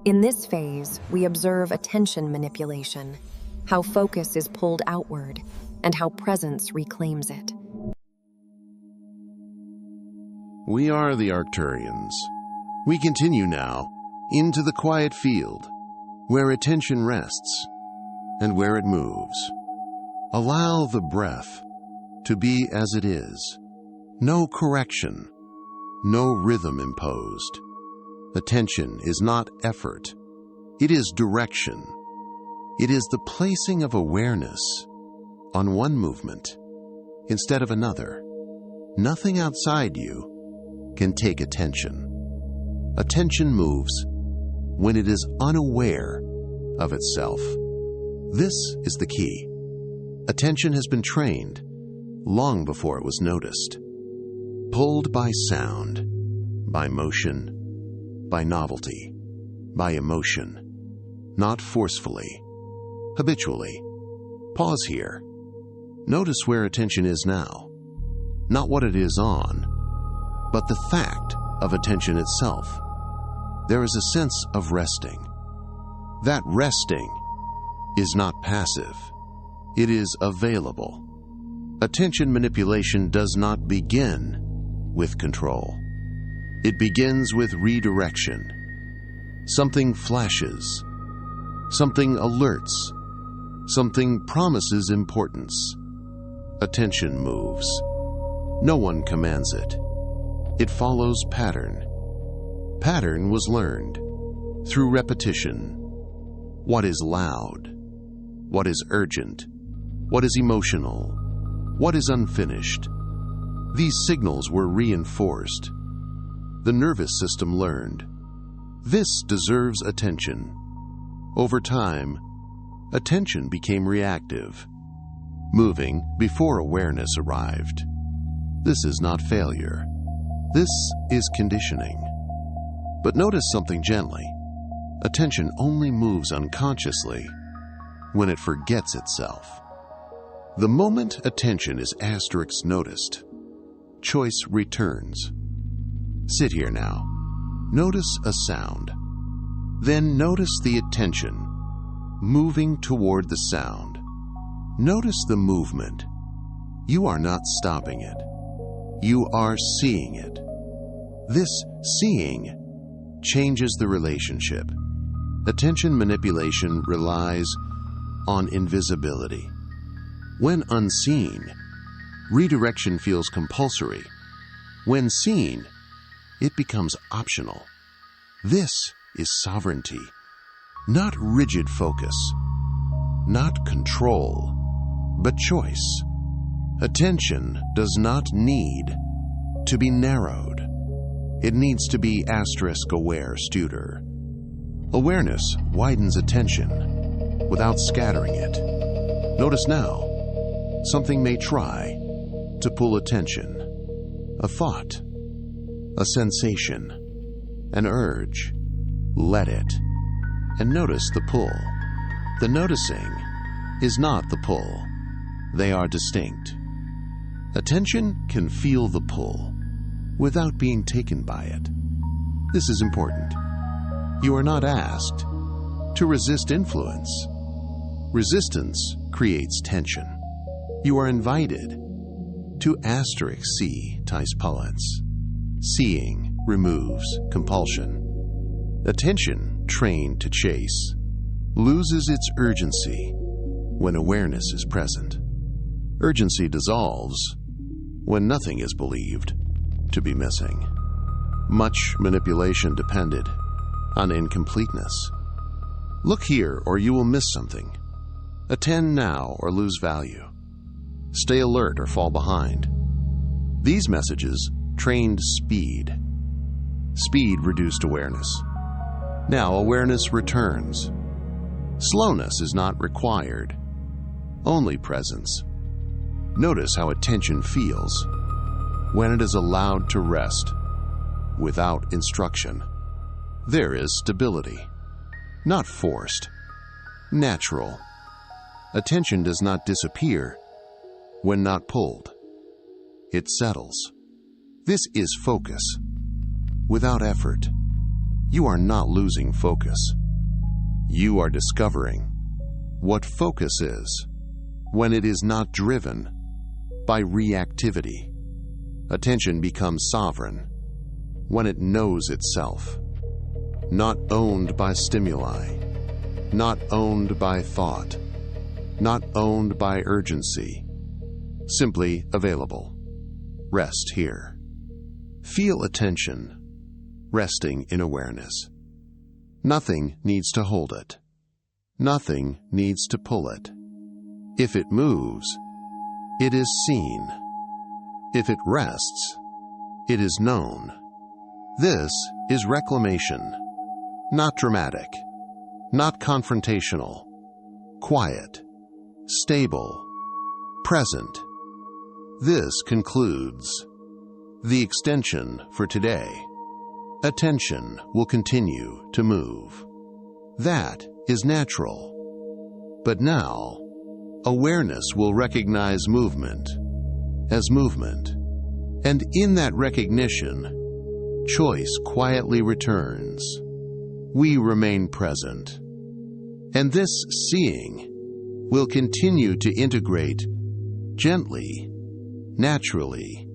In this phase, we observe attention manipulation, how focus is pulled outward, and how presence reclaims it. We are the Arcturians. We continue now into the quiet field, where attention rests and where it moves. Allow the breath to be as it is. No correction, no rhythm imposed. Attention is not effort. It is direction. It is the placing of awareness on one movement instead of another. Nothing outside you can take attention. Attention moves when it is unaware of itself. This is the key. Attention has been trained long before it was noticed. Pulled by sound, by motion, by novelty, by emotion, not forcefully, habitually. Pause here. Notice where attention is now. Not what it is on, but the fact of attention itself. There is a sense of resting. That resting is not passive. It is available. Attention manipulation does not begin with control. It begins with redirection. Something flashes. Something alerts. Something promises importance. Attention moves. No one commands it. It follows pattern. Pattern was learned through repetition. What is loud? What is urgent? What is emotional? What is unfinished? These signals were reinforced. The nervous system learned. This deserves attention. Over time, attention became reactive, moving before awareness arrived. This is not failure. This is conditioning. But notice something gently. Attention only moves unconsciously when it forgets itself. The moment attention is asterisk noticed, choice returns. Sit here now. Notice a sound. Then notice the attention moving toward the sound. Notice the movement. You are not stopping it. You are seeing it. This seeing changes the relationship. Attention manipulation relies on invisibility. When unseen, redirection feels compulsory. When seen, it becomes optional. This is sovereignty, not rigid focus, not control, but choice. Attention does not need to be narrowed. It needs to be asterisk-aware studer. Awareness widens attention without scattering it. Notice now, something may try to pull attention. A thought, a sensation, an urge. Let it, and notice the pull. The noticing is not the pull. They are distinct. Attention can feel the pull without being taken by it. This is important. You are not asked to resist influence. Resistance creates tension. You are invited to asterisk see ties pullets. Seeing removes compulsion. Attention, trained to chase, loses its urgency when awareness is present. Urgency dissolves when nothing is believed to be missing. Much manipulation depended on incompleteness. Look here or you will miss something. Attend now or lose value. Stay alert or fall behind. These messages trained speed. Speed reduced awareness. Now awareness returns. Slowness is not required, only presence. Notice how attention feels when it is allowed to rest without instruction. There is stability, not forced, natural. Attention does not disappear when not pulled. It settles. This is focus without effort. you are not losing focus. You are discovering what focus is when it is not driven by reactivity. Attention becomes sovereign when it knows itself, not owned by stimuli, not owned by thought, not owned by urgency, simply available. Rest here. Feel attention resting in awareness. Nothing needs to hold it. Nothing needs to pull it. If it moves, it is seen. If it rests, it is known. This is reclamation, not dramatic, not confrontational, quiet, stable, present. This concludes the extension for today. Attention will continue to move. That is natural. But now, awareness will recognize movement as movement. And in that recognition, choice quietly returns. We remain present. And this seeing will continue to integrate gently, naturally,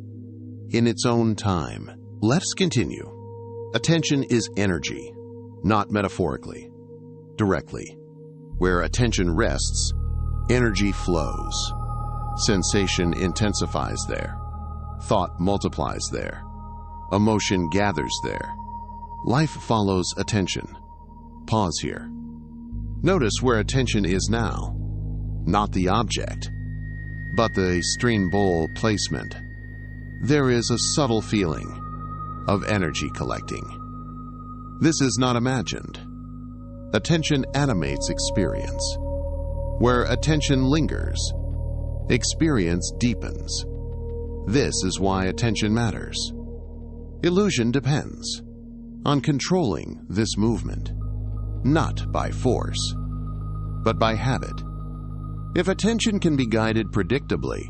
in its own time. Let's continue. Attention is energy, not metaphorically, directly. Where attention rests, energy flows. Sensation intensifies there. Thought multiplies there. Emotion gathers there. Life follows attention. Pause here. Notice where attention is now. Not the object, but the stream bowl placement. There is a subtle feeling of energy collecting. This is not imagined. Attention animates experience. Where attention lingers, experience deepens. This is why attention matters. Illusion depends on controlling this movement, not by force, but by habit. If attention can be guided predictably,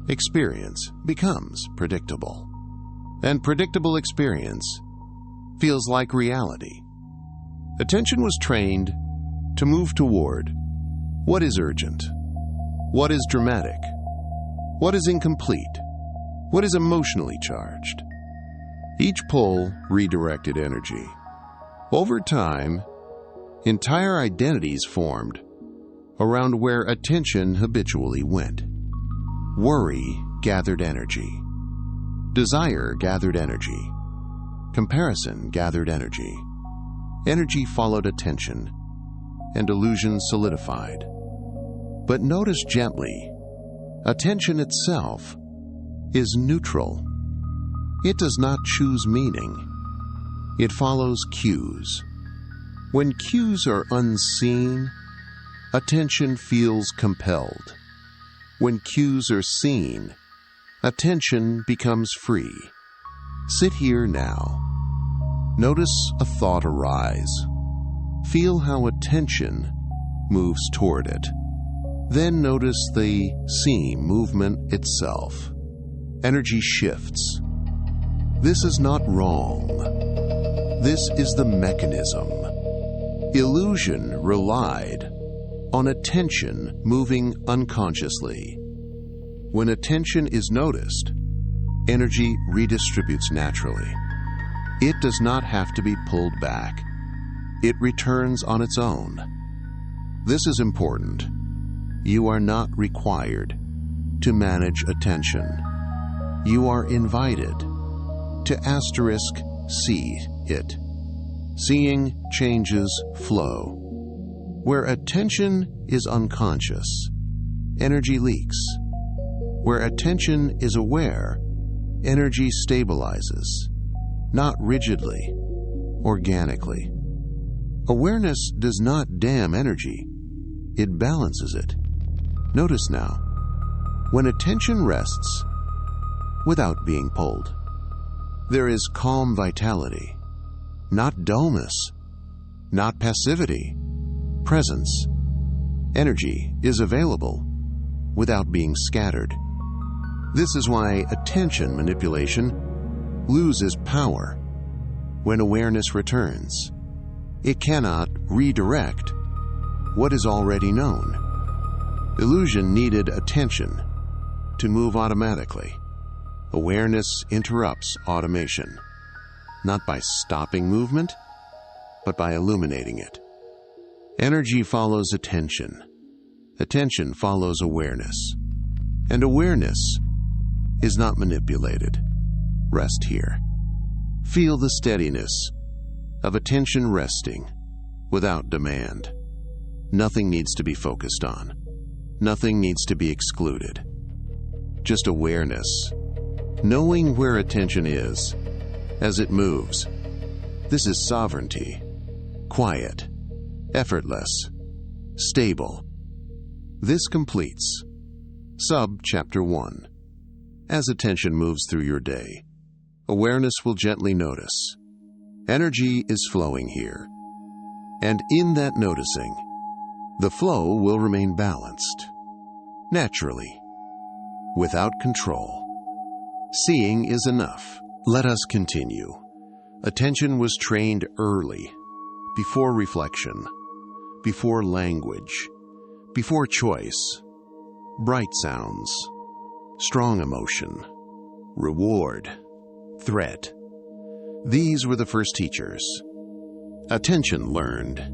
experience becomes predictable. And predictable experience feels like reality. Attention was trained to move toward what is urgent, what is dramatic, what is incomplete, what is emotionally charged. Each pull redirected energy. Over time, entire identities formed around where attention habitually went. Worry gathered energy. Desire gathered energy. Comparison gathered energy. Energy followed attention, and illusion solidified. But notice gently, attention itself is neutral. It does not choose meaning. It follows cues. When cues are unseen, attention feels compelled. When cues are seen, attention becomes free. Sit here now. Notice a thought arise. Feel how attention moves toward it. Then notice the seam movement itself. Energy shifts. This is not wrong. This is the mechanism. Illusion relied on attention moving unconsciously. When attention is noticed, energy redistributes naturally. It does not have to be pulled back. It returns on its own. This is important. You are not required to manage attention. You are invited to see it. Seeing changes flow. Where attention is unconscious, energy leaks. Where attention is aware, energy stabilizes, not rigidly, organically. Awareness does not dam energy, it balances it. Notice now, when attention rests without being pulled, there is calm vitality, not dullness, not passivity, presence. Energy is available without being scattered. This is why attention manipulation loses power. When awareness returns, it cannot redirect what is already known. Illusion needed attention to move automatically. Awareness interrupts automation, not by stopping movement, but by illuminating it. Energy follows attention. Attention follows awareness. And awareness is not manipulated. Rest here. Feel the steadiness of attention resting without demand. Nothing needs to be focused on. Nothing needs to be excluded. Just awareness, knowing where attention is as it moves. This is sovereignty, quiet, effortless, stable. This completes Sub-Chapter 1. As attention moves through your day, awareness will gently notice. Energy is flowing here. And in that noticing, the flow will remain balanced, naturally, without control. Seeing is enough. Let us continue. Attention was trained early, before reflection, before language, before choice. Bright sounds, strong emotion, reward, threat. These were the first teachers. Attention learned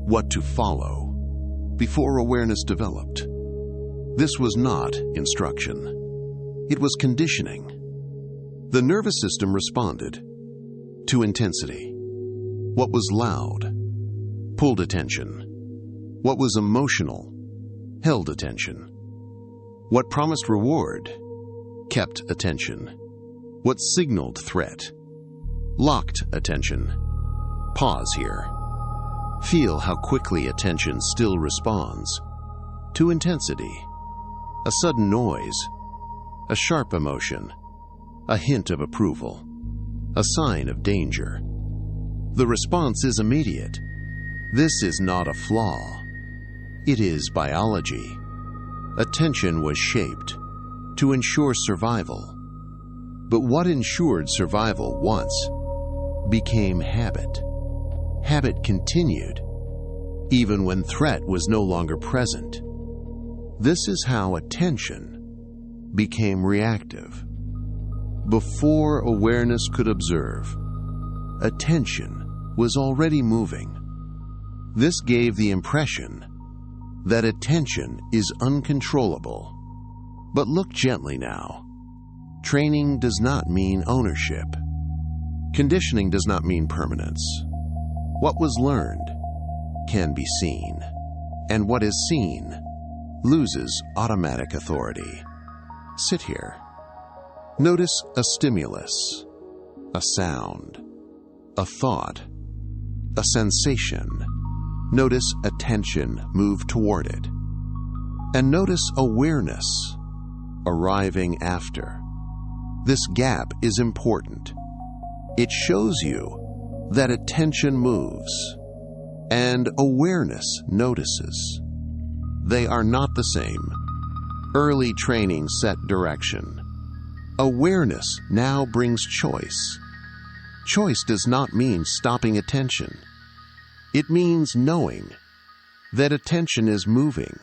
what to follow before awareness developed. This was not instruction. It was conditioning. The nervous system responded to intensity. What was loud pulled attention. What was emotional held attention. What promised reward kept attention. What signaled threat locked attention. Pause here. Feel how quickly attention still responds to intensity. A sudden noise, a sharp emotion, a hint of approval, a sign of danger. The response is immediate. This is not a flaw. It is biology. Attention was shaped to ensure survival. But what ensured survival once became habit. Habit continued, even when threat was no longer present. This is how attention became reactive. Before awareness could observe, attention was already moving. This gave the impression that attention is uncontrollable. But look gently now. Training does not mean ownership. Conditioning does not mean permanence. What was learned can be seen, and what is seen loses automatic authority. Sit here. Notice a stimulus, a sound, a thought, a sensation. Notice attention move toward it. And notice awareness arriving after. This gap is important. It shows you that attention moves and awareness notices. They are not the same. Early training set direction. Awareness now brings choice. Choice does not mean stopping attention. It means knowing that attention is moving,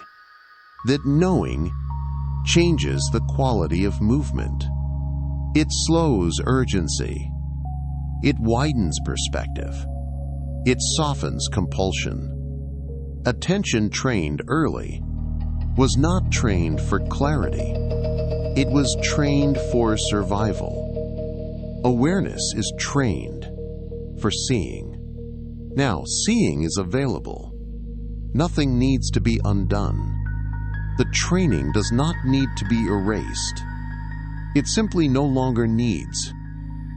that knowing changes the quality of movement. It slows urgency. It widens perspective. It softens compulsion. Attention trained early was not trained for clarity. It was trained for survival. Awareness is trained for seeing. Now, seeing is available. Nothing needs to be undone. The training does not need to be erased. It simply no longer needs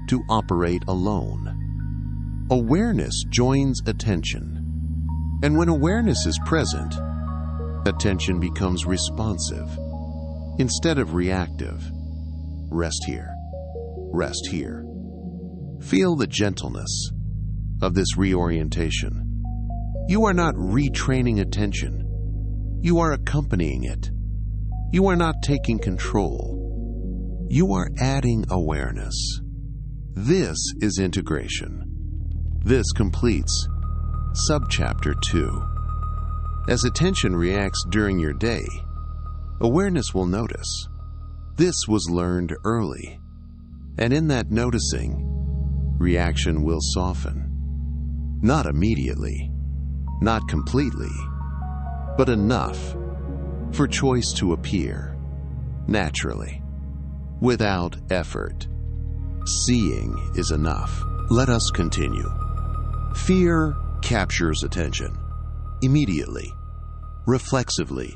to operate alone. Awareness joins attention. And when awareness is present, attention becomes responsive instead of reactive. Rest here. Rest here. Feel the gentleness of this reorientation. You are not retraining attention. You are accompanying it. You are not taking control. You are adding awareness. This is integration. This completes Subchapter 2. As attention reacts during your day, awareness will notice. This was learned early, and in that noticing, reaction will soften. Not immediately, not completely, but enough for choice to appear naturally, without effort. Seeing is enough. Let us continue. Fear captures attention immediately, reflexively.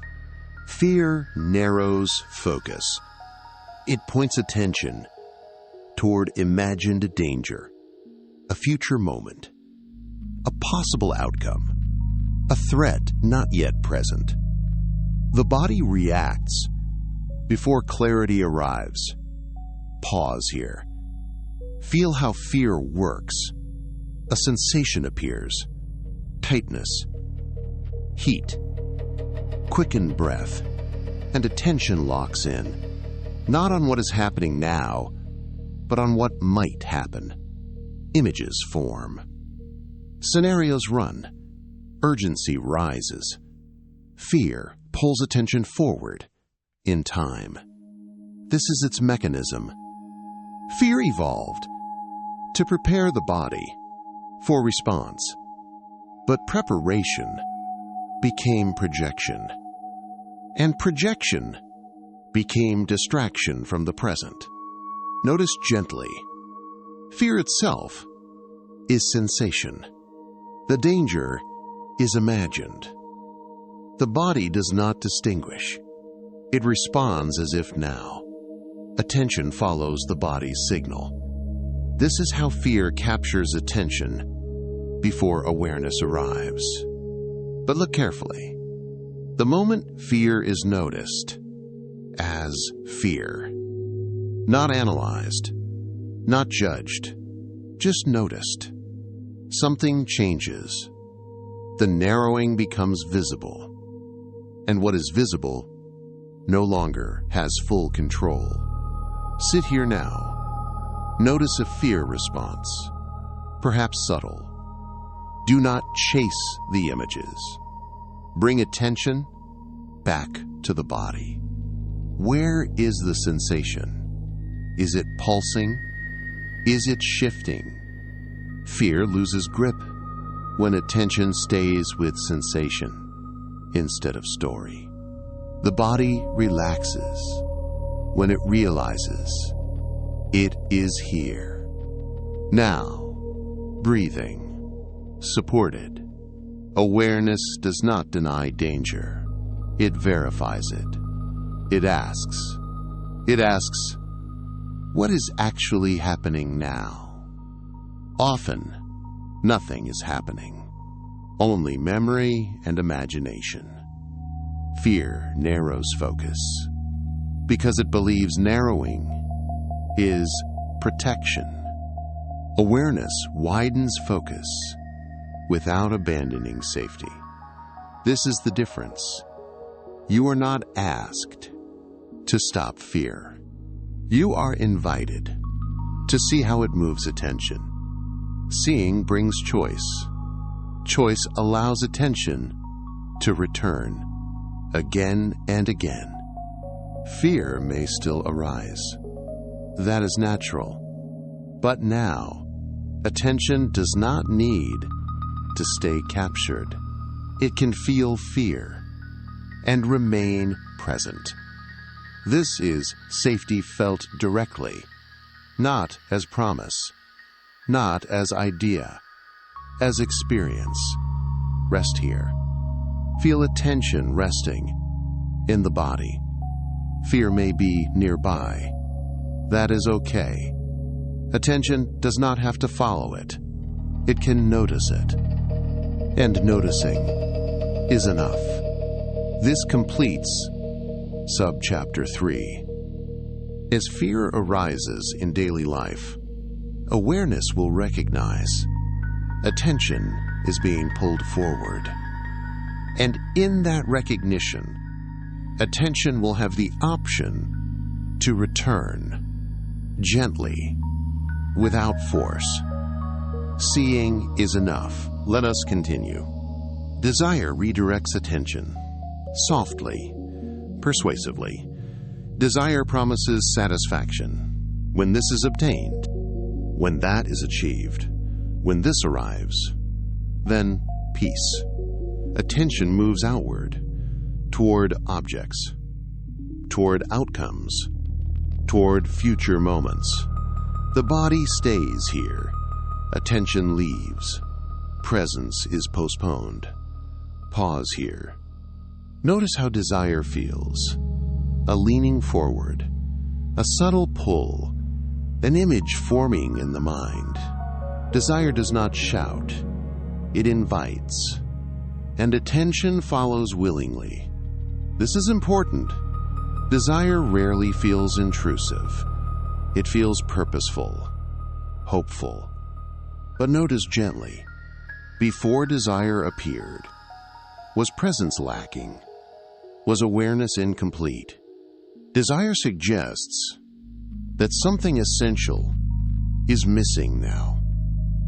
Fear narrows focus. It points attention toward imagined danger, a future moment, a possible outcome, a threat not yet present. The body reacts before clarity arrives. Pause here. Feel how fear works. A sensation appears. Tightness, heat, quickened breath, and attention locks in, not on what is happening now, but on what might happen. Images form. Scenarios run. Urgency rises. Fear pulls attention forward in time. This is its mechanism. Fear evolved to prepare the body for response, but preparation became projection, and projection became distraction from the present. Notice gently. Fear itself is sensation. The danger is imagined. The body does not distinguish. It responds as if now. Attention follows the body's signal. This is how fear captures attention before awareness arrives. But look carefully. The moment fear is noticed as fear, not analyzed, not judged, just noticed, something changes. The narrowing becomes visible, and what is visible no longer has full control. Sit here now. Notice a fear response, perhaps subtle. Do not chase the images. Bring attention back to the body. Where is the sensation? Is it pulsing? Is it shifting? Fear loses grip when attention stays with sensation instead of story. The body relaxes when it realizes it is here. Now, breathing, supported. Awareness does not deny danger. It verifies it. It asks, what is actually happening now? Often, nothing is happening. Only memory and imagination. Fear narrows focus because it believes narrowing is protection. Awareness widens focus without abandoning safety. This is the difference. You are not asked to stop fear. You are invited to see how it moves attention. Seeing brings choice. Choice allows attention to return again and again. Fear may still arise. That is natural. But now, attention does not need to stay captured. It can feel fear and remain present. This is safety felt directly, not as promise, not as idea, as experience. Rest here. Feel attention resting in the body. Fear may be nearby. That is okay. Attention does not have to follow it. It can notice it. And noticing is enough. This completes Subchapter 3. As fear arises in daily life, awareness will recognize attention is being pulled forward. And in that recognition, attention will have the option to return gently, without force. Seeing is enough. Let us continue. Desire redirects attention. Softly, persuasively. Desire promises satisfaction. When this is obtained, when that is achieved, when this arrives, then peace. Attention moves outward, toward objects, toward outcomes, toward future moments. The body stays here. Attention leaves. Presence is postponed. Pause here. Notice how desire feels. A leaning forward, a subtle pull, an image forming in the mind. Desire does not shout. It invites. And attention follows willingly. This is important. Desire rarely feels intrusive. It feels purposeful, hopeful. But notice gently, before desire appeared, was presence lacking? Was awareness incomplete? Desire suggests that something essential is missing now,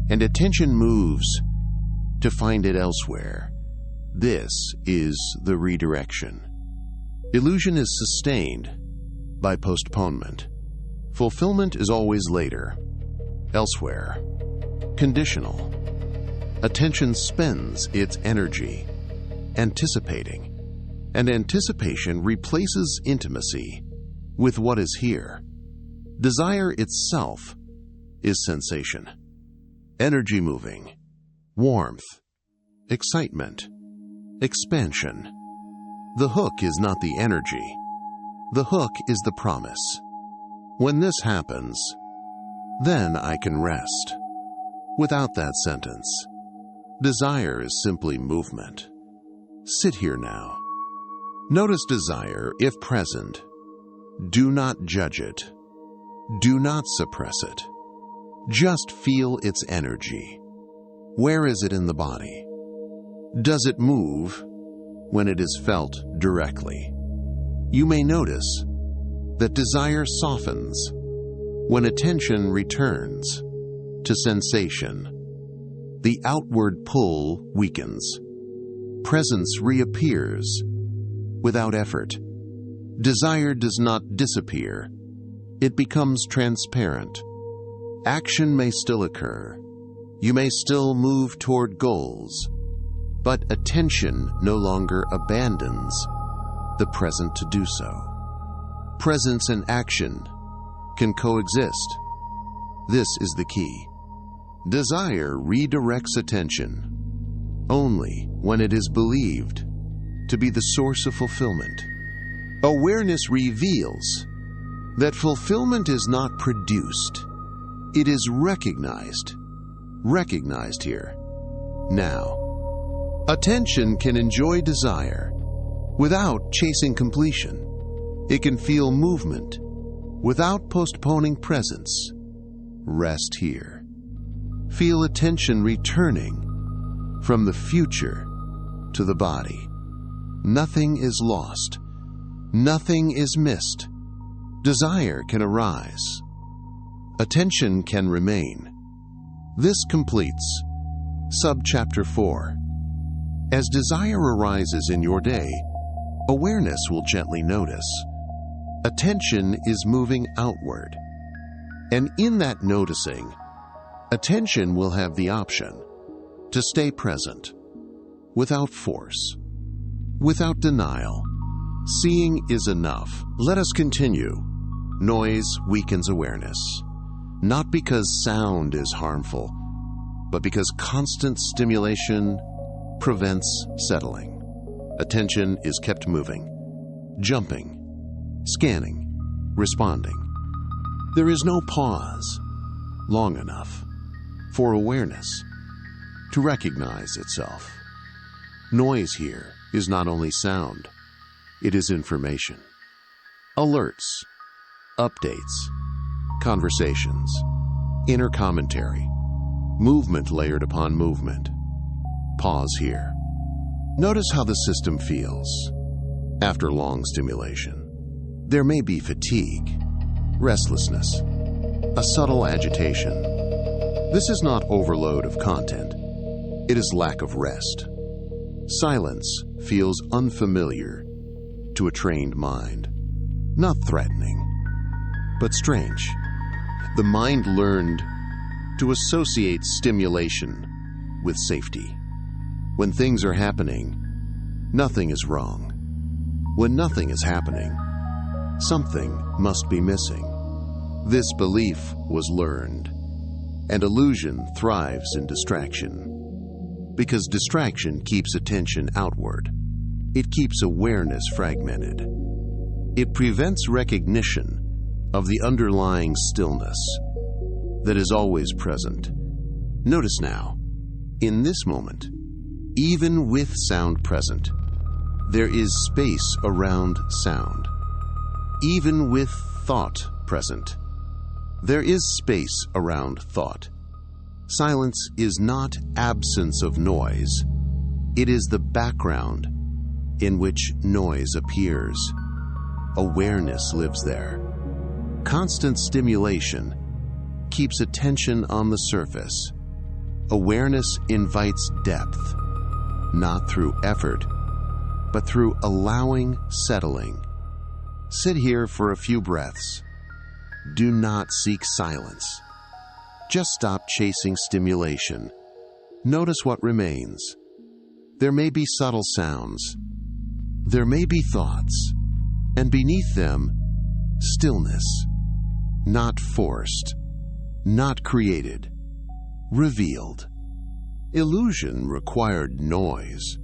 and attention moves to find it elsewhere. This is the redirection. Illusion is sustained by postponement. Fulfillment is always later, elsewhere, conditional. Attention spends its energy anticipating, and anticipation replaces intimacy with what is here. Desire itself is sensation, energy moving, warmth, excitement, expansion. The hook is not the energy. The hook is the promise. When this happens, then I can rest. Without that sentence, desire is simply movement. Sit here now. Notice desire, if present. Do not judge it. Do not suppress it. Just feel its energy. Where is it in the body? Does it move when it is felt directly? You may notice that desire softens when attention returns to sensation. The outward pull weakens. Presence reappears without effort. Desire does not disappear. It becomes transparent. Action may still occur. You may still move toward goals, but attention no longer abandons the present to do so. Presence and action can coexist. This is the key. Desire redirects attention only when it is believed to be the source of fulfillment. Awareness reveals that fulfillment is not produced. It is recognized. Recognized here. Now, attention can enjoy desire without chasing completion. It can feel movement without postponing presence. Rest here. Feel attention returning from the future to the body. Nothing is lost. Nothing is missed. Desire can arise. Attention can remain. This completes Subchapter 4. As desire arises in your day, awareness will gently notice. Attention is moving outward. And in that noticing, attention will have the option to stay present, without force, without denial. Seeing is enough. Let us continue. Noise weakens awareness, not because sound is harmful, but because constant stimulation prevents settling. Attention is kept moving, jumping, scanning, responding. There is no pause long enough for awareness to recognize itself. Noise here is not only sound, it is information. Alerts, updates, conversations, inner commentary, movement layered upon movement. Pause here. Notice how the system feels after long stimulation. There may be fatigue, restlessness, a subtle agitation. This is not overload of content. It is lack of rest. Silence feels unfamiliar to a trained mind. Not threatening, but strange. The mind learned to associate stimulation with safety. When things are happening, nothing is wrong. When nothing is happening, something must be missing. This belief was learned, and illusion thrives in distraction. Because distraction keeps attention outward. It keeps awareness fragmented. It prevents recognition of the underlying stillness that is always present. Notice now, in this moment, even with sound present, there is space around sound. Even with thought present, there is space around thought. Silence is not absence of noise. It is the background in which noise appears. Awareness lives there. Constant stimulation keeps attention on the surface. Awareness invites depth, not through effort, but through allowing settling. Sit here for a few breaths. Do not seek silence. Just stop chasing stimulation. Notice what remains. There may be subtle sounds. There may be thoughts. And beneath them, stillness. Not forced. Not created. Revealed. Illusion required noise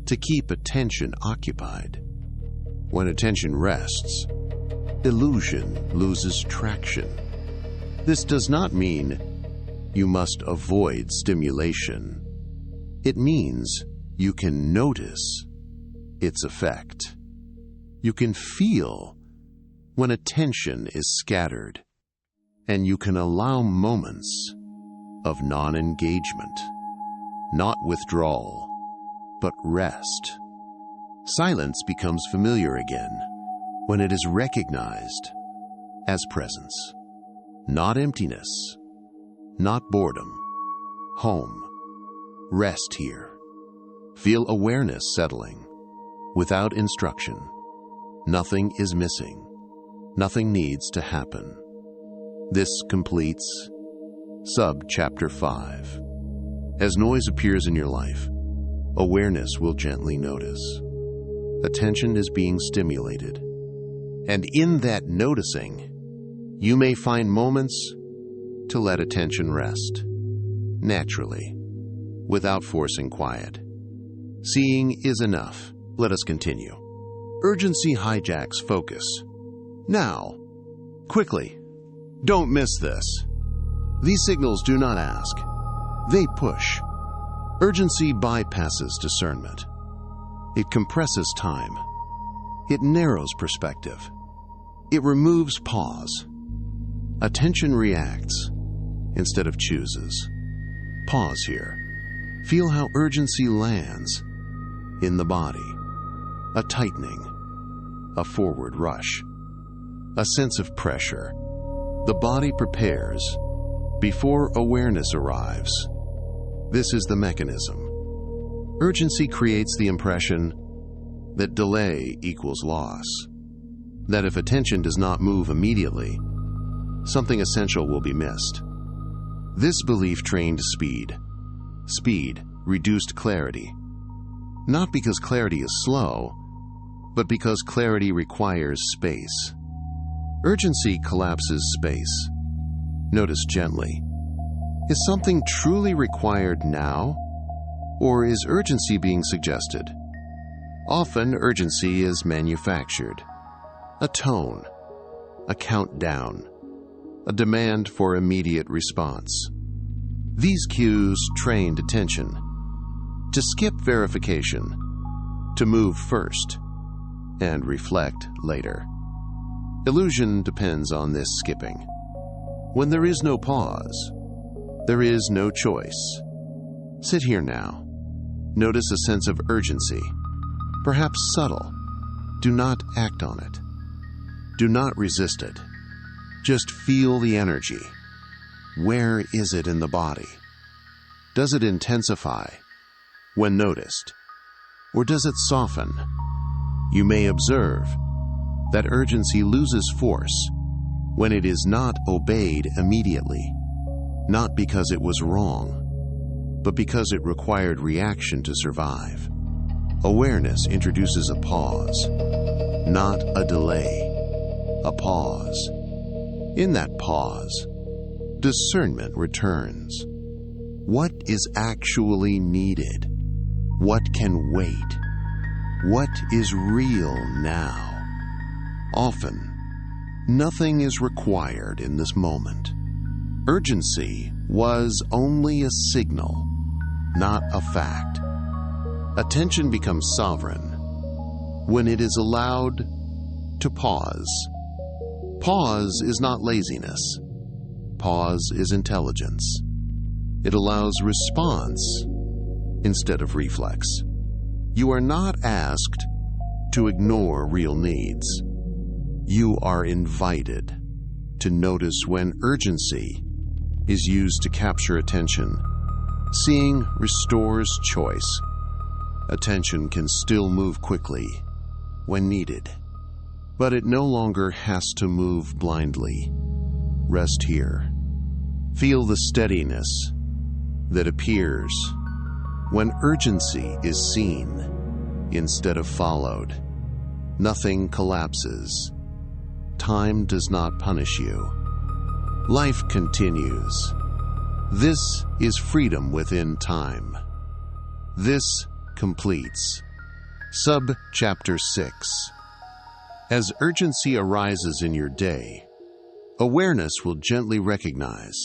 to keep attention occupied. When attention rests, illusion loses traction. This does not mean you must avoid stimulation. It means you can notice its effect. You can feel when attention is scattered, and you can allow moments of non-engagement, not withdrawal, but rest. Silence becomes familiar again when it is recognized as presence, not emptiness, not boredom. Home. Rest here. Feel awareness settling without instruction. Nothing is missing. Nothing needs to happen. This completes Sub-Chapter 5. As noise appears in your life, awareness will gently notice. Attention is being stimulated. And in that noticing, you may find moments to let attention rest, naturally, without forcing quiet. Seeing is enough. Let us continue. Urgency hijacks focus. Now, quickly, don't miss this. These signals do not ask. They push. Urgency bypasses discernment. It compresses time. It narrows perspective. It removes pause. Attention reacts instead of chooses. Pause here. Feel how urgency lands in the body. A tightening, a forward rush, a sense of pressure. The body prepares before awareness arrives. This is the mechanism. Urgency creates the impression that delay equals loss, that if attention does not move immediately, something essential will be missed. This belief trained speed. Speed reduced clarity. Not because clarity is slow, but because clarity requires space. Urgency collapses space. Notice gently. Is something truly required now? Or is urgency being suggested? Often urgency is manufactured. A tone, a countdown, a demand for immediate response. These cues trained attention to skip verification, to move first, and reflect later. Illusion depends on this skipping. When there is no pause, there is no choice. Sit here now. Notice a sense of urgency, perhaps subtle. Do not act on it. Do not resist it. Just feel the energy. Where is it in the body? Does it intensify when noticed, or does it soften? You may observe that urgency loses force when it is not obeyed immediately, not because it was wrong, but because it required reaction to survive. Awareness introduces a pause, not a delay, a pause. In that pause, discernment returns. What is actually needed? What can wait? What is real now? Often, nothing is required in this moment. Urgency was only a signal, not a fact. Attention becomes sovereign when it is allowed to pause. Pause is not laziness. Pause is intelligence. It allows response instead of reflex. You are not asked to ignore real needs. You are invited to notice when urgency is used to capture attention. Seeing restores choice. Attention can still move quickly when needed, but it no longer has to move blindly. Rest here. Feel the steadiness that appears when urgency is seen instead of followed. Nothing collapses. Time does not punish you. Life continues. This is freedom within time. This completes Sub-Chapter 6. As urgency arises in your day, awareness will gently recognize.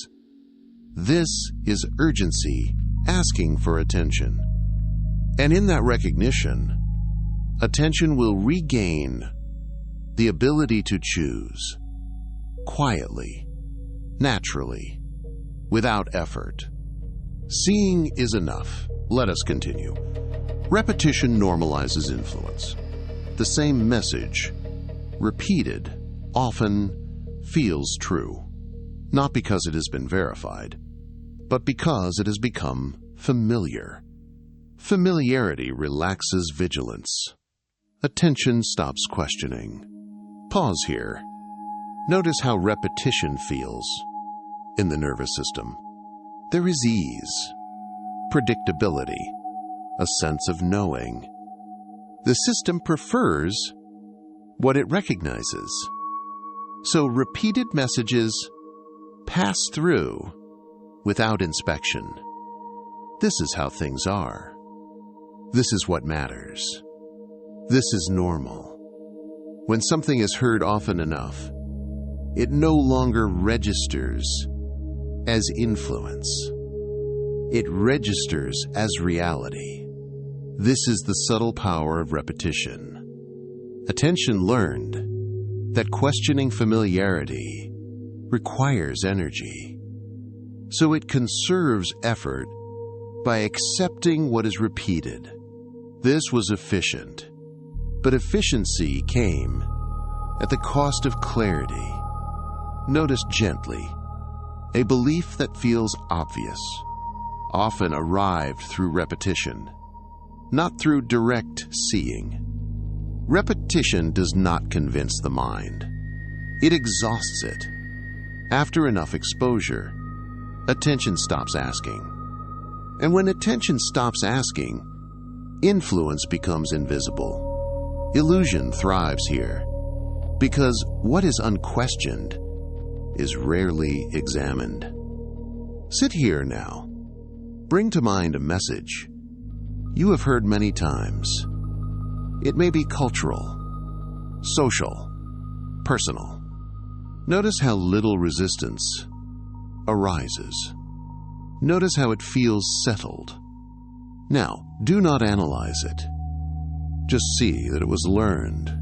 This is urgency asking for attention. And in that recognition, attention will regain the ability to choose, quietly, naturally, without effort. Seeing is enough. Let us continue. Repetition normalizes influence. The same message, repeated, often feels true, not because it has been verified, but because it has become familiar. Familiarity relaxes vigilance. Attention stops questioning. Pause here. Notice how repetition feels in the nervous system. There is ease, predictability, a sense of knowing. The system prefers what it recognizes. So repeated messages pass through without inspection. This is how things are. This is what matters. This is normal. When something is heard often enough, it no longer registers as influence. It registers as reality. This is the subtle power of repetition. Attention learned that questioning familiarity requires energy. So it conserves effort by accepting what is repeated. This was efficient, but efficiency came at the cost of clarity. Notice gently, a belief that feels obvious often arrived through repetition, not through direct seeing. Repetition does not convince the mind. It exhausts it. After enough exposure, attention stops asking. And when attention stops asking, influence becomes invisible. Illusion thrives here, because what is unquestioned is rarely examined. Sit here now. Bring to mind a message you have heard many times. It may be cultural, social, personal. Notice how little resistance arises. Notice how it feels settled. Now, do not analyze it. Just see that it was learned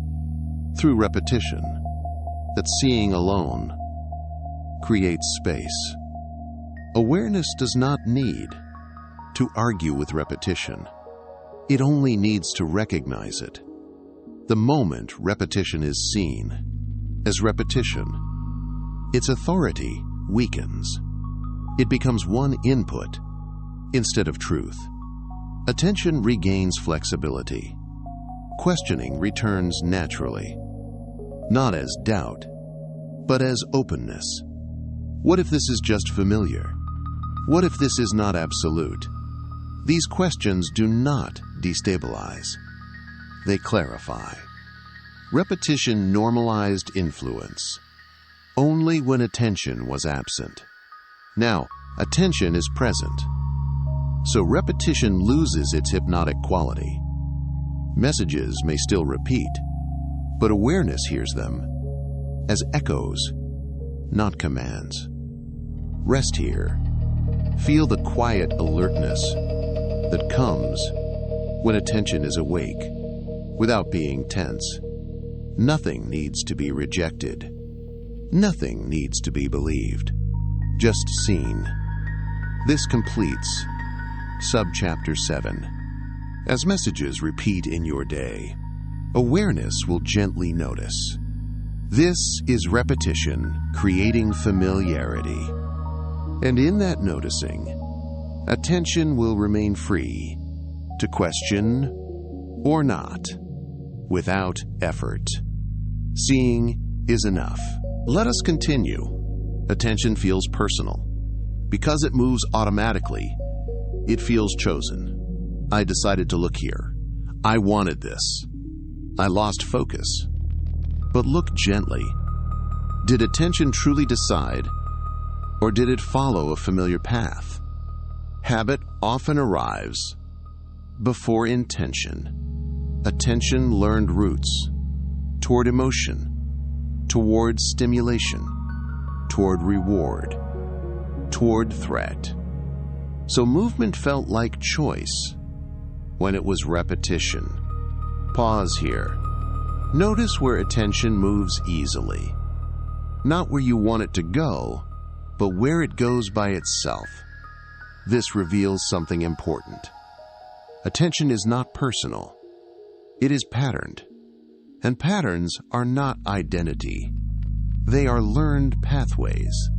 through repetition, that seeing alone creates space. Awareness does not need to argue with repetition. It only needs to recognize it. The moment repetition is seen as repetition, its authority weakens. It becomes one input instead of truth. Attention regains flexibility. Questioning returns naturally, not as doubt, but as openness. What if this is just familiar? What if this is not absolute? These questions do not destabilize. They clarify. Repetition normalized influence, only when attention was absent. Now, attention is present, so repetition loses its hypnotic quality. Messages may still repeat, but awareness hears them as echoes, not commands. Rest here. Feel the quiet alertness that comes when attention is awake, without being tense. Nothing needs to be rejected. Nothing needs to be believed, just seen. This completes Subchapter 7. As messages repeat in your day, awareness will gently notice. This is repetition creating familiarity. And in that noticing, attention will remain free to question or not, without effort. Seeing is enough. Let us continue. Attention feels personal. Because it moves automatically, it feels chosen. I decided to look here. I wanted this. I lost focus. But look gently. Did attention truly decide, or did it follow a familiar path? Habit often arrives before intention. Attention learned roots toward emotion, toward stimulation, toward reward, toward threat. So movement felt like choice when it was repetition. Pause here. Notice where attention moves easily. Not where you want it to go, but where it goes by itself. This reveals something important. Attention is not personal. It is patterned. And patterns are not identity. They are learned pathways.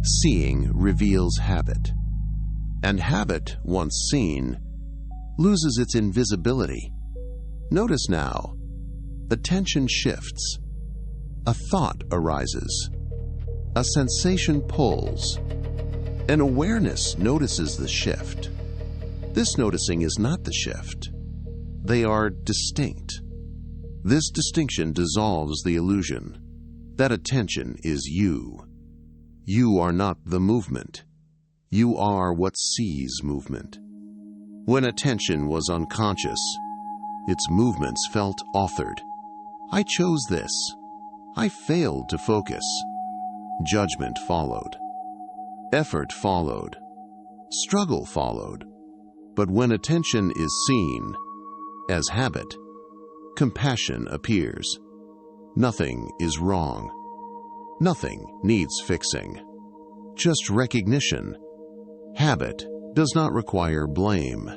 Seeing reveals habit. And habit, once seen, loses its invisibility. Notice now, attention shifts. A thought arises. A sensation pulls. An awareness notices the shift. This noticing is not the shift. They are distinct. This distinction dissolves the illusion that attention is you. You are not the movement. You are what sees movement. When attention was unconscious, its movements felt authored. I chose this. I failed to focus. Judgment followed. Effort followed. Struggle followed. But when attention is seen as habit, compassion appears. Nothing is wrong. Nothing needs fixing. Just recognition. Habit does not require blame.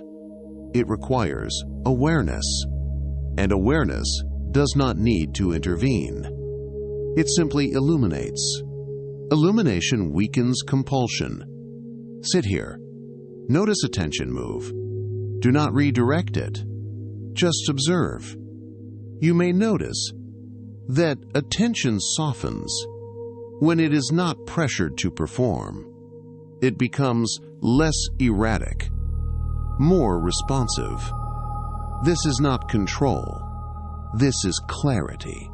It requires awareness. And awareness does not need to intervene. It simply illuminates. Illumination weakens compulsion. Sit here. Notice attention move. Do not redirect it. Just observe. You may notice that attention softens when it is not pressured to perform. It becomes less erratic, more responsive. This is not control. This is clarity.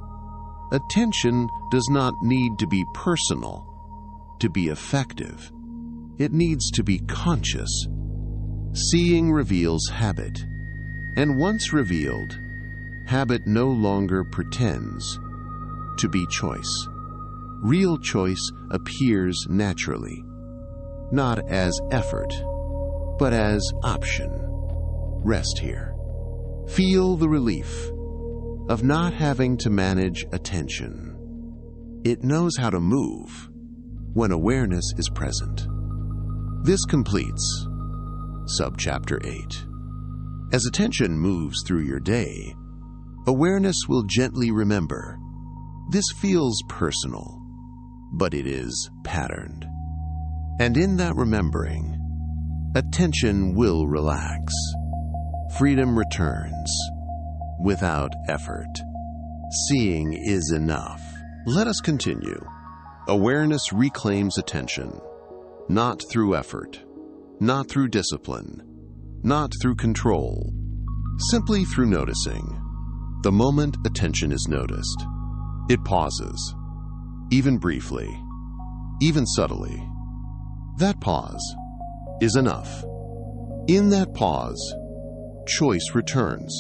Attention does not need to be personal to be effective. It needs to be conscious. Seeing reveals habit, and once revealed, habit no longer pretends to be choice. Real choice appears naturally, not as effort, but as option. Rest here. Feel the relief of not having to manage attention. It knows how to move when awareness is present. This completes Subchapter 8. As attention moves through your day, awareness will gently remember. This feels personal, but it is patterned. And in that remembering, attention will relax. Freedom returns without effort. Seeing is enough. Let us continue. Awareness reclaims attention, not through effort, not through discipline, not through control, simply through noticing. The moment attention is noticed, it pauses, even briefly, even subtly. That pause is enough. In that pause, choice returns.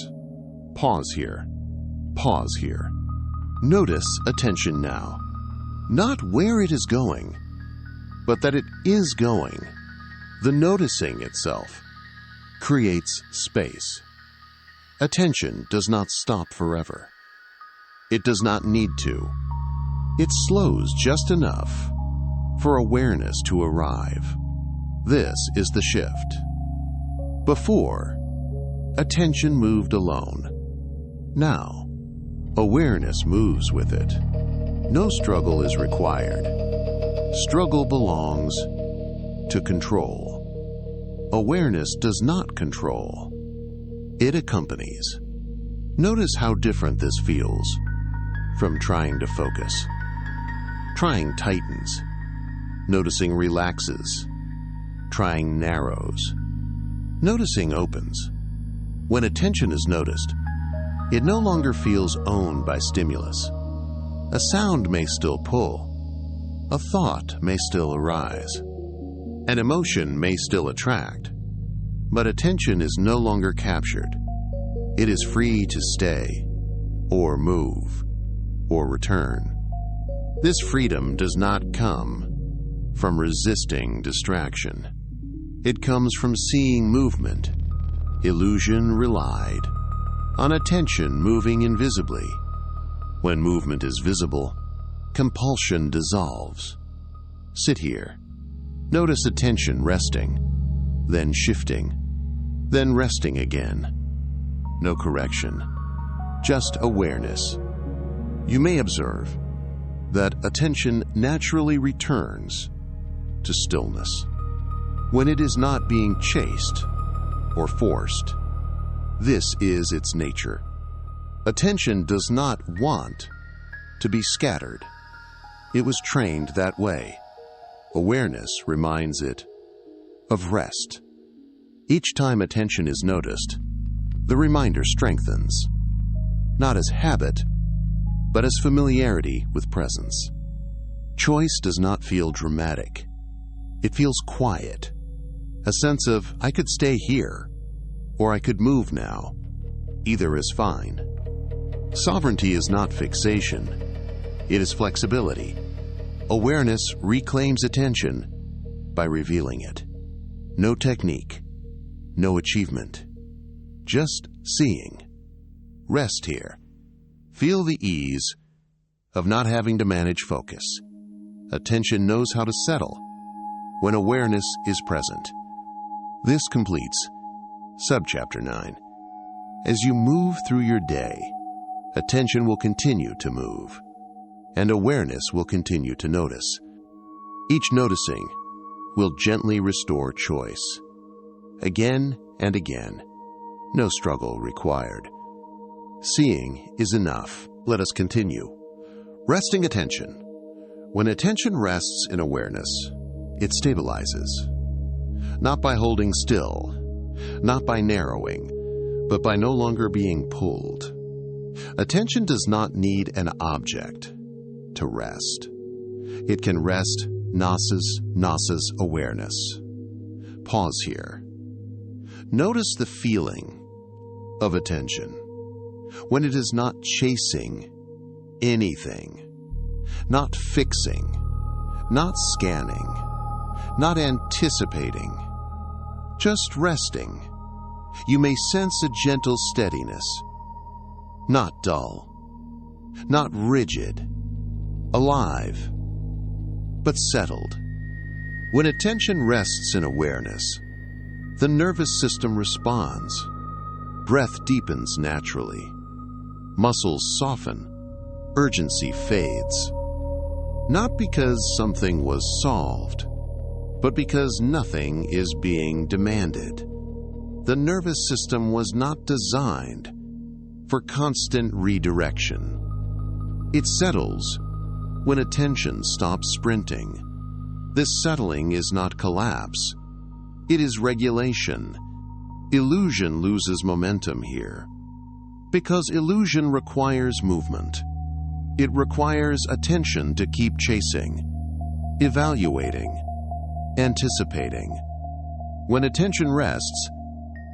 Pause here. Pause here. Notice attention now. Not where it is going, but that it is going. The noticing itself creates space. Attention does not stop forever. It does not need to. It slows just enough for awareness to arrive. This is the shift. Before, attention moved alone. Now, awareness moves with it. No struggle is required. Struggle belongs to control. Awareness does not control. It accompanies. Notice how different this feels from trying to focus. Trying tightens. Noticing relaxes. Trying narrows. Noticing opens. When attention is noticed, it no longer feels owned by stimulus. A sound may still pull. A thought may still arise. An emotion may still attract. But attention is no longer captured. It is free to stay, or move, or return. This freedom does not come from resisting distraction. It comes from seeing movement. Illusion relied on attention moving invisibly. When movement is visible, compulsion dissolves. Sit here. Notice attention resting, then shifting, then resting again. No correction, just awareness. You may observe that attention naturally returns to stillness when it is not being chased or forced. This is its nature. Attention does not want to be scattered. It was trained that way. Awareness reminds it of rest. Each time attention is noticed, the reminder strengthens, not as habit, but as familiarity with presence. Choice does not feel dramatic. It feels quiet. A sense of, I could stay here, or I could move now. Either is fine. Sovereignty is not fixation. It is flexibility. Awareness reclaims attention by revealing it. No technique, no achievement, just seeing. Rest here. Feel the ease of not having to manage focus. Attention knows how to settle when awareness is present. This completes Subchapter 9. As you move through your day, attention will continue to move, and awareness will continue to notice. Each noticing will gently restore choice. Again and again, no struggle required. Seeing is enough. Let us continue. Resting attention. When attention rests in awareness, it stabilizes. Not by holding still, not by narrowing, but by no longer being pulled. Attention does not need an object to rest. It can rest Nasa's awareness. Pause here. Notice the feeling of attention when it is not chasing anything, not fixing, not scanning, not anticipating, just resting. You may sense a gentle steadiness, not dull, not rigid, alive, but settled. When attention rests in awareness, the nervous system responds. Breath deepens naturally. Muscles soften. Urgency fades. Not because something was solved, but because nothing is being demanded. The nervous system was not designed for constant redirection. It settles when attention stops sprinting. This settling is not collapse. It is regulation. Illusion loses momentum here, because illusion requires movement. It requires attention to keep chasing, evaluating, anticipating. When attention rests,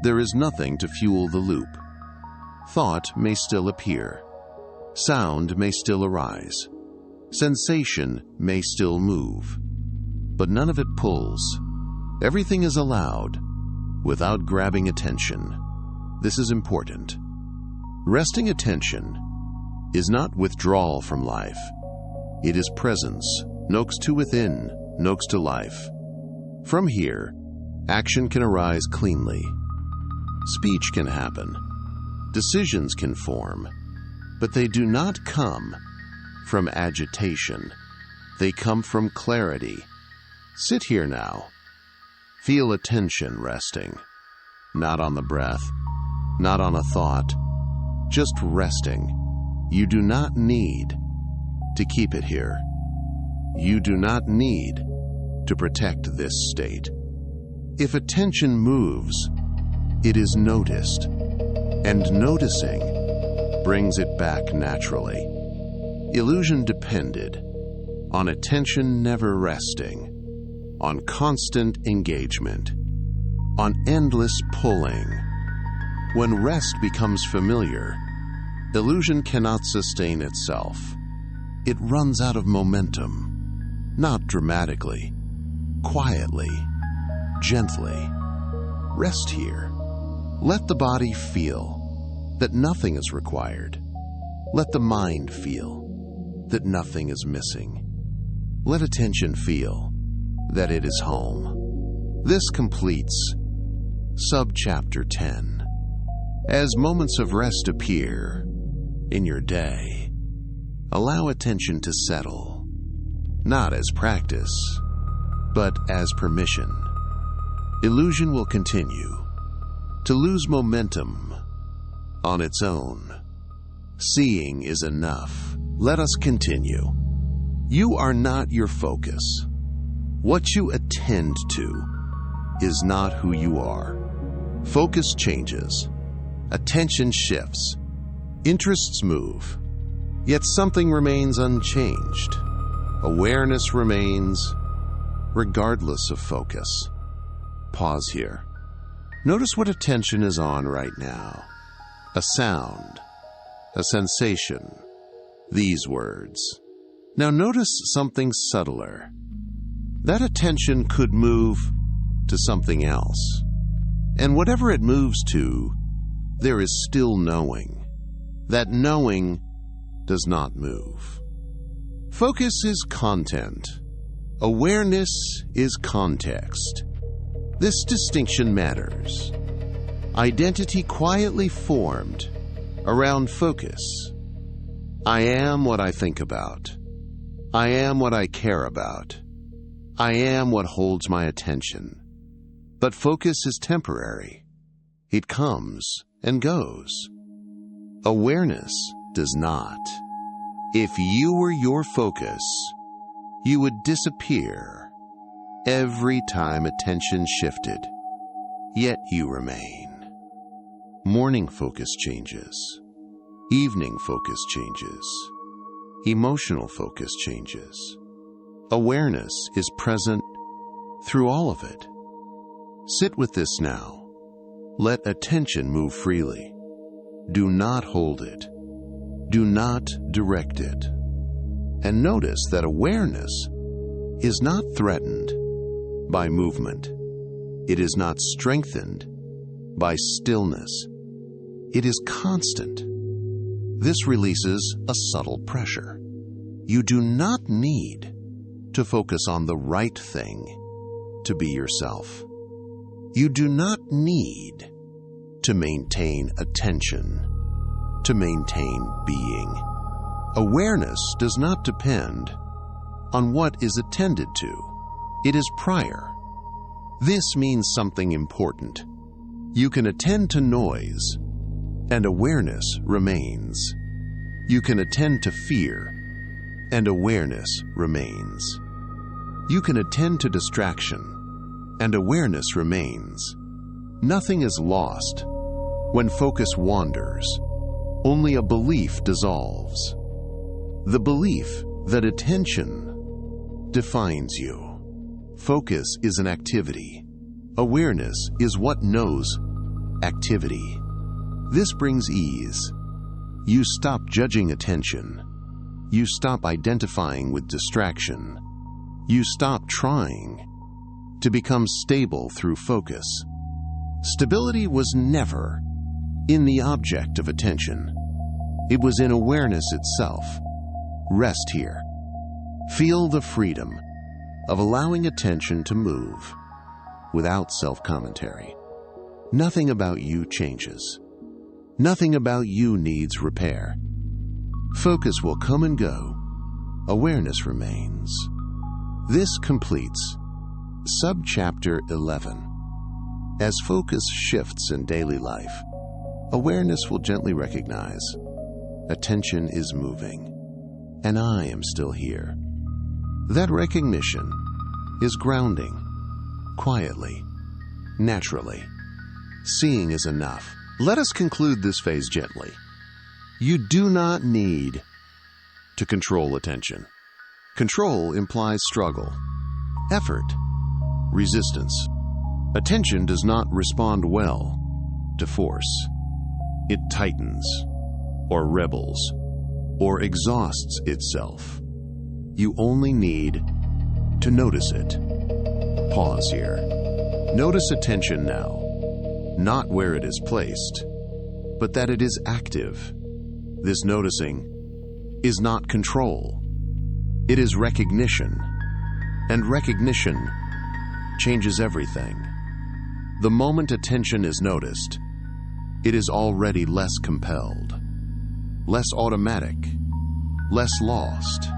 there is nothing to fuel the loop. Thought may still appear. Sound may still arise. Sensation may still move. But none of it pulls. Everything is allowed without grabbing attention. This is important. Resting attention is not withdrawal from life. It is presence, nox to within, nox to life. From here, action can arise cleanly. Speech can happen. Decisions can form. But they do not come from agitation. They come from clarity. Sit here now. Feel attention resting. Not on the breath, not on a thought, just resting. You do not need to keep it here. You do not need to protect this state. If attention moves, it is noticed, and noticing brings it back naturally. Illusion depended on attention never resting, on constant engagement, on endless pulling. When rest becomes familiar, illusion cannot sustain itself. It runs out of momentum, not dramatically, quietly, gently. Rest here. Let the body feel that nothing is required. Let the mind feel that nothing is missing. Let attention feel that it is home. This completes Subchapter 10. As moments of rest appear in your day, allow attention to settle, not as practice, but as permission. Illusion will continue to lose momentum on its own. Seeing is enough. Let us continue. You are not your focus. What you attend to is not who you are. Focus changes. Attention shifts. Interests move. Yet something remains unchanged. Awareness remains, regardless of focus. Pause here. Notice what attention is on right now. A sound, a sensation, these words. Now notice something subtler. That attention could move to something else. And whatever it moves to, there is still knowing. That knowing does not move. Focus is content. Awareness is context. This distinction matters. Identity quietly formed around focus. I am what I think about. I am what I care about. I am what holds my attention. But focus is temporary. It comes and goes. Awareness does not. If you were your focus, you would disappear every time attention shifted, yet you remain. Morning focus changes. Evening focus changes. Emotional focus changes. Awareness is present through all of it. Sit with this now. Let attention move freely. Do not hold it. Do not direct it. And notice that awareness is not threatened by movement. It is not strengthened by stillness. It is constant. This releases a subtle pressure. You do not need to focus on the right thing to be yourself. You do not need to maintain attention, to maintain being. Awareness does not depend on what is attended to. It is prior. This means something important. You can attend to noise, and awareness remains. You can attend to fear, and awareness remains. You can attend to distraction, and awareness remains. Nothing is lost when focus wanders. Only a belief dissolves. The belief that attention defines you. Focus is an activity. Awareness is what knows activity. This brings ease. You stop judging attention. You stop identifying with distraction. You stop trying to become stable through focus. Stability was never in the object of attention. It was in awareness itself. Rest here. Feel the freedom of allowing attention to move without self-commentary. Nothing about you changes. Nothing about you needs repair. Focus will come and go. Awareness remains. This completes Subchapter 11. As focus shifts in daily life, awareness will gently recognize attention is moving, and I am still here. That recognition is grounding, quietly, naturally. Seeing is enough. Let us conclude this phase gently. You do not need to control attention. Control implies struggle, effort, resistance. Attention does not respond well to force. It tightens, or rebels, or exhausts itself. You only need to notice it. Pause here. Notice attention now, not where it is placed, but that it is active. This noticing is not control. It is recognition, and recognition changes everything. The moment attention is noticed, it is already less compelled, less automatic, less lost.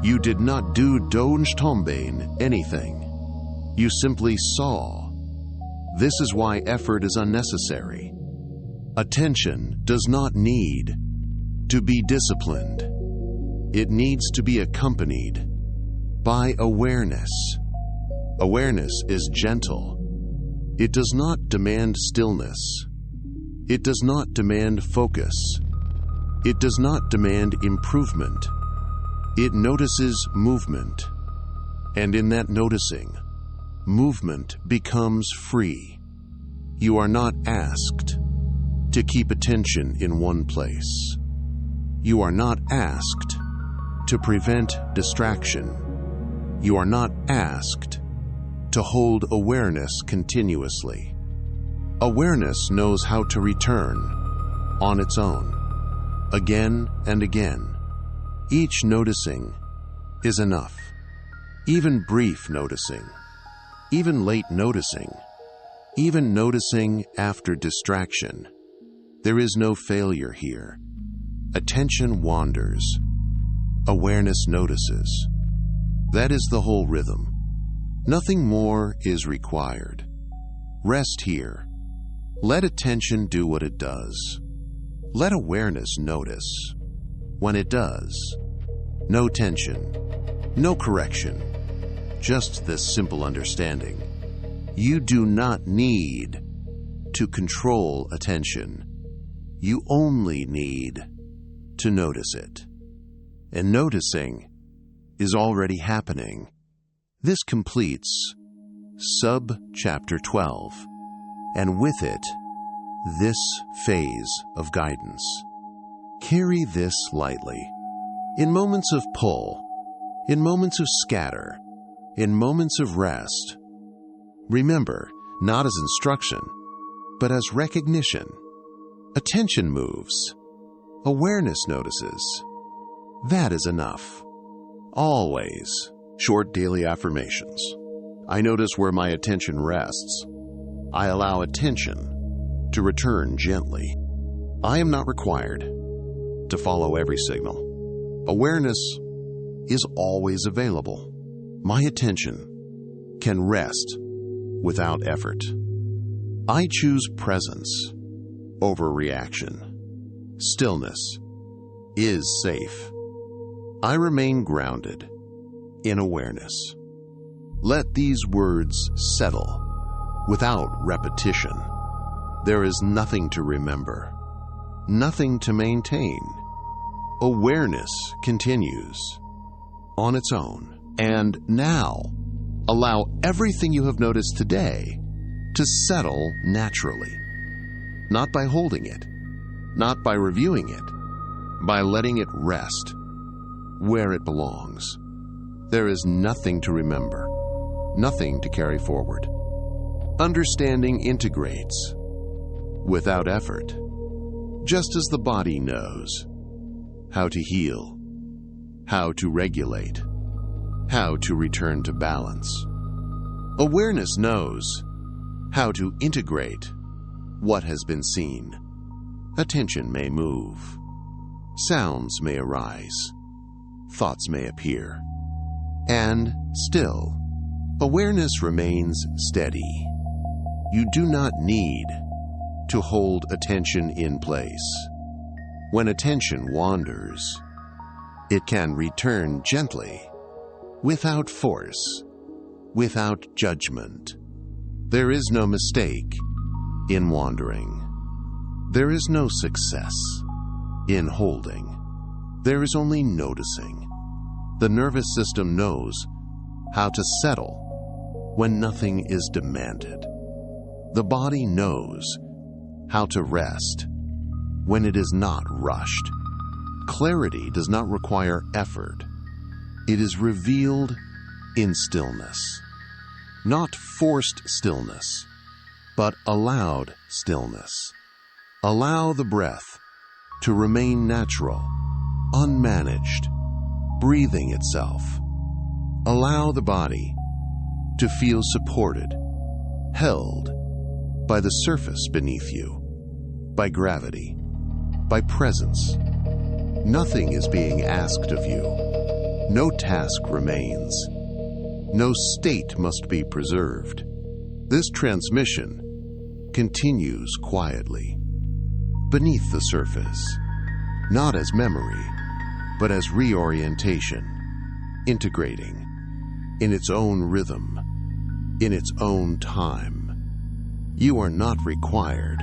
You did not do Dojtombain anything. You simply saw. This is why effort is unnecessary. Attention does not need to be disciplined. It needs to be accompanied by awareness. Awareness is gentle. It does not demand stillness. It does not demand focus. It does not demand improvement. It notices movement. And in that noticing, movement becomes free. You are not asked to keep attention in one place. You are not asked to prevent distraction. You are not asked to hold awareness continuously. Awareness knows how to return on its own, again and again. Each noticing is enough. Even brief noticing, even late noticing, even noticing after distraction. There is no failure here. Attention wanders. Awareness notices. That is the whole rhythm. Nothing more is required. Rest here. Let attention do what it does. Let awareness notice. When it does, no tension, no correction, just this simple understanding. You do not need to control attention. You only need to notice it. And noticing is already happening. This completes Subchapter 12, and with it, this phase of guidance. Carry this lightly. In moments of pull, in moments of scatter, in moments of rest, remember, not as instruction, but as recognition. Attention moves. Awareness notices. That is enough. Always. Short daily affirmations. I notice where my attention rests. I allow attention to return gently. I am not required to follow every signal. Awareness is always available. My attention can rest without effort. I choose presence over reaction. Stillness is safe. I remain grounded in awareness. Let these words settle without repetition. There is nothing to remember, nothing to maintain. Awareness continues on its own. And now, allow everything you have noticed today to settle naturally. Not by holding it, not by reviewing it, by letting it rest where it belongs. There is nothing to remember, nothing to carry forward. Understanding integrates without effort, just as the body knows how to heal, how to regulate, how to return to balance. Awareness knows how to integrate what has been seen. Attention may move, sounds may arise, thoughts may appear, and still, awareness remains steady. You do not need to hold attention in place. When attention wanders, it can return gently, without force, without judgment. There is no mistake in wandering. There is no success in holding. There is only noticing. The nervous system knows how to settle when nothing is demanded. The body knows how to rest when it is not rushed. Clarity does not require effort. It is revealed in stillness. Not forced stillness, but allowed stillness. Allow the breath to remain natural, unmanaged, breathing itself. Allow the body to feel supported, held by the surface beneath you, by gravity, by presence. Nothing is being asked of you. No task remains. No state must be preserved. This transmission continues quietly, beneath the surface, not as memory, but as reorientation, integrating in its own rhythm, in its own time. You are not required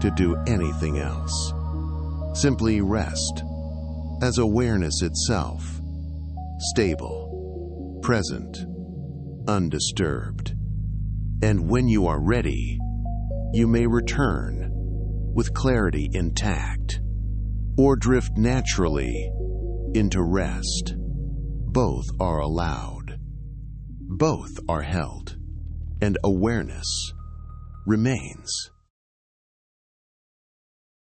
to do anything else. Simply rest as awareness itself, stable, present, undisturbed. And when you are ready, you may return with clarity intact, or drift naturally into rest. Both are allowed. Both are held, and awareness remains.